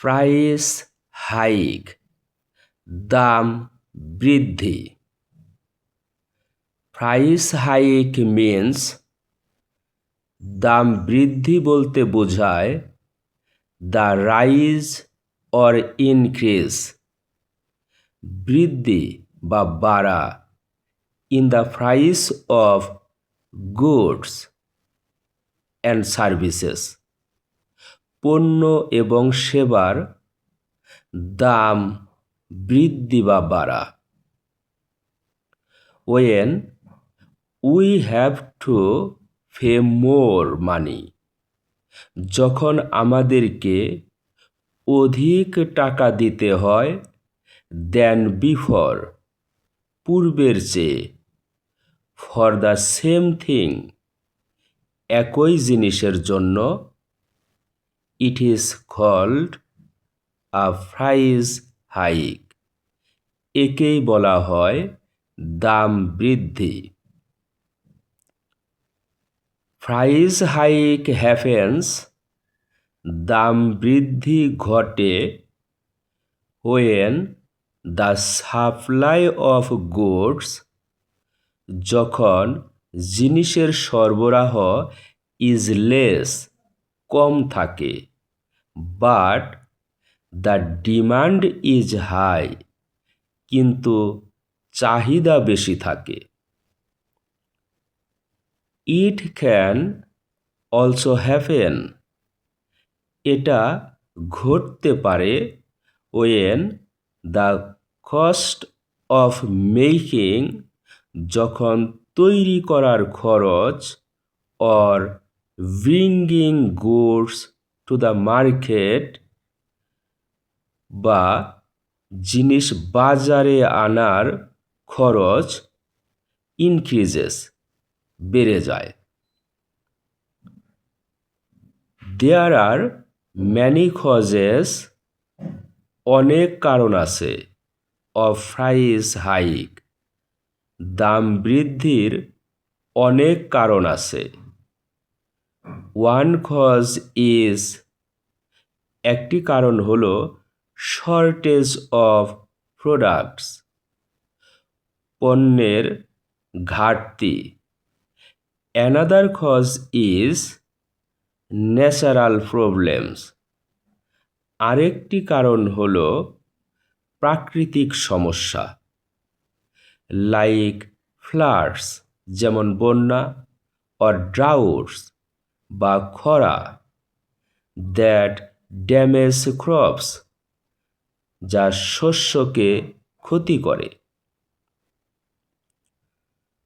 Price hike, দাম বৃদ্ধি। Price hike means, দাম বৃদ্ধি বলতে বোঝায় দ্য রাইজ অর ইনক্রিজ, বৃদ্ধি বা বাড়া in the price of goods and services, পণ্য এবং সেবার দাম বৃদ্ধি বা বাড়া। When we have to pay more money, যখন আমাদেরকে অধিক টাকা দিতে হয় than before, পূর্বের চেয়ে, for the same thing, একই জিনিসের জন্য, it is called a price hike, একেই বলা হয় দাম বৃদ্ধি। প্রাইস হাইক হ্যাপেন্স, দাম বৃদ্ধি ঘটে when the supply of goods, যখন জিনিসের সরবরাহ is less, কম থাকে, but the demand is high, কিন্তু চাহিদা বেশি থাকে। It can also happen, এটা ঘটতে পারে when the cost of making, যখন তৈরি করার খরচ, or bringing goods to the market, বা জিনিস বাজারে আনার খরচ increases, বেড়ে যায়। There are many causes, অনেক কারণ আছে, of price hike, দাম বৃদ্ধির অনেক কারণ আছে। One cause is, একটি কারণ হলো shortage of products, পণ্যের ঘাটতি। Another cause is natural problems, আরেকটি কারণ হলো প্রাকৃতিক সমস্যা, like floods, যেমন বন্যা, or droughts, বা খরা, that damage crops, যা শস্যকে ক্ষতি করে।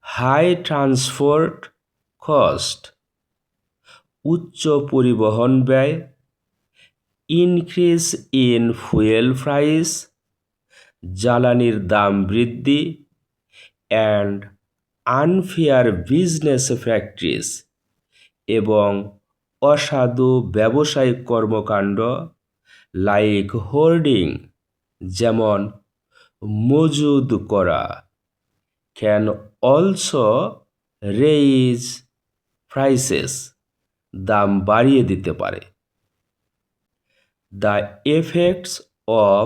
High transport cost, উচ্চ পরিবহন ব্যয়। Increase in fuel price, জ্বালানির দাম বৃদ্ধি। And unfair business practice, এবং অসাধু ব্যবসায়িক কর্মকাণ্ড, like hoarding, যেমন মজুদ করা, can also raise prices, দাম বাড়িয়ে দিতে পারে। The effects of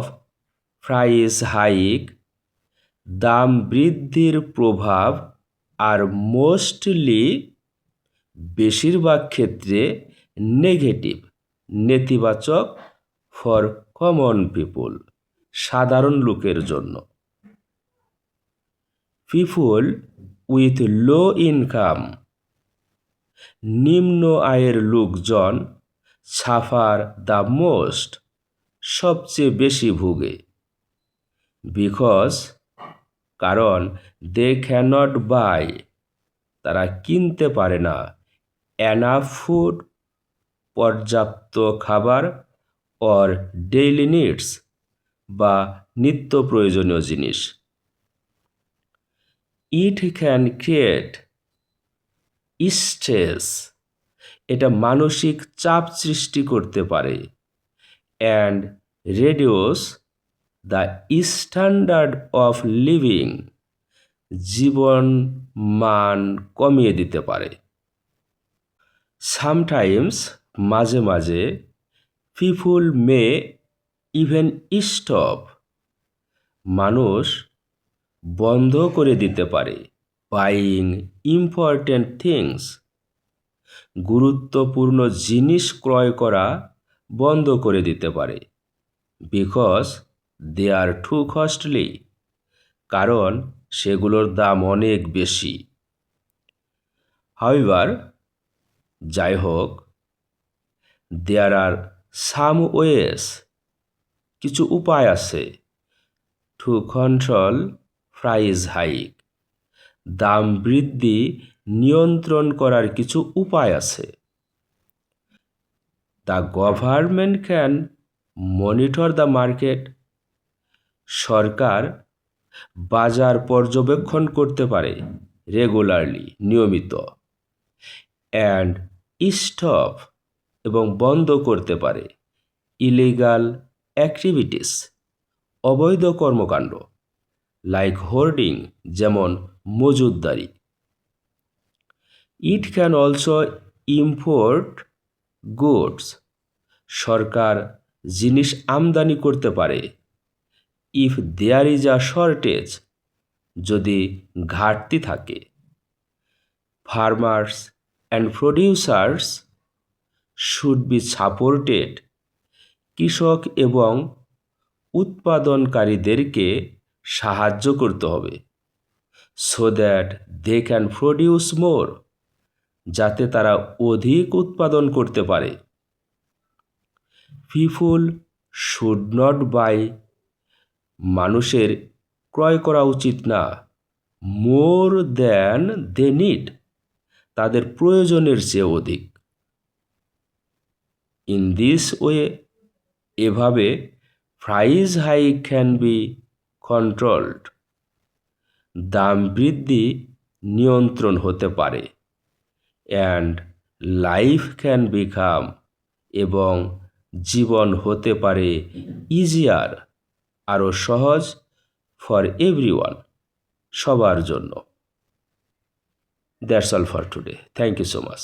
price hike, দাম বৃদ্ধির প্রভাব আর মোস্টলি, বেশিরভাগ ক্ষেত্রে নেগেটিভ, নেতিবাচক, ফর কমন পিপুল, সাধারণ লোকের জন্য। পিপুল উইথ লো ইনকাম, নিম্ন আয়ের লোকজন, সাফার দ্য মোস্ট, সবচেয়ে বেশি ভুগে। বিকজ, কারণ দে ক্যানট বাই, তারা কিনতে পারে না, এনাফ ফুড, পর্যাপ্ত খাবার, অর ডেইলি নিডস, বা নিত্য প্রয়োজনীয় জিনিস। ইট ক্যান ক্রিয়েট স্ট্রেস, এটা মানসিক চাপ সৃষ্টি করতে পারে। And reduce the standard of living, জীবন মান কমিয়ে দিতে পারে। সামটাইমস, মাঝে মাঝে, পিপুল মে ইভেন স্টপ, মানুষ বন্ধ করে দিতে পারে বাইং ইম্পর্ট্যান্ট থিংস, গুরুত্বপূর্ণ জিনিস ক্রয় করা বন্ধ করে দিতে পারে because they are too costly, কারণ সেগুলোর দাম অনেক বেশি। হাউএভার, যাই হোক, দেয়ার আর সাম ওয়েস, কিছু উপায় আছে টু কন্ট্রোল প্রাইস হাইক, দাম বৃদ্ধি নিয়ন্ত্রণ করার কিছু উপায় আছে। The government can monitor the market, সরকার বাজার পর্যবেক্ষণ করতে পারে রেগুলারলি, নিয়মিত। অ্যান্ড স্টপ, এবং বন্ধ করতে পারে ইলিগাল অ্যাক্টিভিটিস, অবৈধ কর্মকাণ্ড, লাইক হোর্ডিং, যেমন মজুতদারি। It can also import goods, সরকার জিনিস আমদানি করতে পারে if there is a shortage, যদি ঘাটতি থাকে। Farmers and producers should be supported, কৃষক এবং উৎপাদনকারীদেরকে সাহায্য করতে হবে so that they can produce more, যাতে তারা অধিক উৎপাদন করতে পারে। পিপুল শুড নট বাই, মানুষের ক্রয় করা উচিত না মোর দ্যান দে নিড, তাদের প্রয়োজনের চেয়ে অধিক। ইন দিস ওয়ে, এভাবে price hike can be controlled, দাম বৃদ্ধি নিয়ন্ত্রণ হতে পারে। অ্যান্ড লাইফ ক্যান বিকাম, এবং জীবন হতে পারে ইজিয়ার, আরও সহজ, ফর এভরিওয়ান, সবার জন্য। That's all for today. Thank you so much.